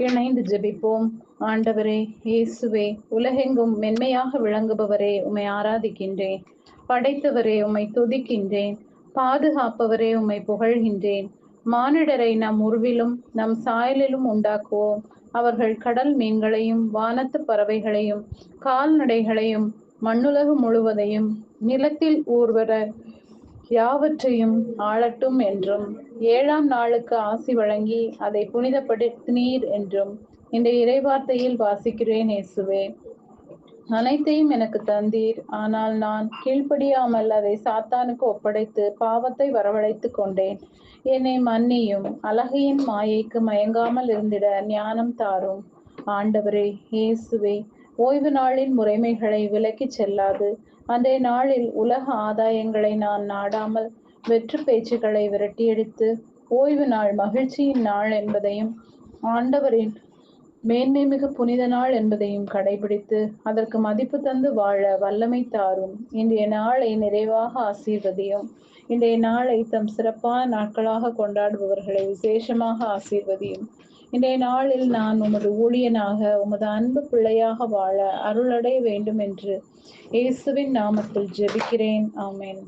இணைந்து ஜெபிப்போம். ஆண்டவரே இயேசுவே, உலகெங்கும் மென்மையாக விளங்குபவரே, உம்மை ஆராதிக்கின்றேன். படைத்தவரே, உம்மை துதிக்கின்றேன். பாதுகாப்பவரே, உம்மை புகழ்கின்றேன். மானிடரை நம் உருவிலும் நம் சாயலிலும் உண்டாக்குவோம். அவர்கள் கடல் மீன்களையும் வானத்து பறவைகளையும் கால்நடைகளையும் மண்ணுலகு முழுவதையும் நிலத்தில் ஊர்வர யாவற்றையும் ஆளட்டும் என்றும், 7ஆம் நாளுக்கு ஆசி வழங்கி அதை புனிதப்படுத்தினீர் என்றும் இந்த இறைவார்த்தையில் வாசிக்கிறேன். இயேசுவே, அனைத்தையும் எனக்கு தந்தீர். ஆனால் நான் கீழ்ப்படியாமல் அதை சாத்தானுக்கு ஒப்படைத்து பாவத்தை வரவழைத்து கொண்டேன். என்னை மன்னியும். அழகையின் மாயைக்கு மயங்காமல் இருந்திட ஞானம் தாரும். ஆண்டவரே இயேசுவே, ஓய்வு நாளின் முறைமைகளை விலக்கிச் செல்லாது அன்றைய நாளில் உலக ஆதாயங்களை நான் நாடாமல் வெற்று பேச்சுக்களை விரட்டியடித்து ஓய்வு நாள் மகிழ்ச்சியின் நாள் என்பதையும் ஆண்டவரின் மேன்மை மிகு புனித நாள் என்பதையும் கடைபிடித்து அதற்கு மதிப்பு தந்து வாழ வல்லமை தாரும். இன்றைய நாளை நிறைவாக ஆசீர்வதியும். இன்றைய நாளை தம் சிறப்பான நாட்களாக கொண்டாடுபவர்களை விசேஷமாக ஆசீர்வதியும். இன்றைய நாளில் நான் உமது ஊழியனாக உமது அன்பு பிள்ளையாக வாழ அருளடைய வேண்டும் என்று இயேசுவின் நாமத்தில் ஜெபிக்கிறேன். ஆமென்.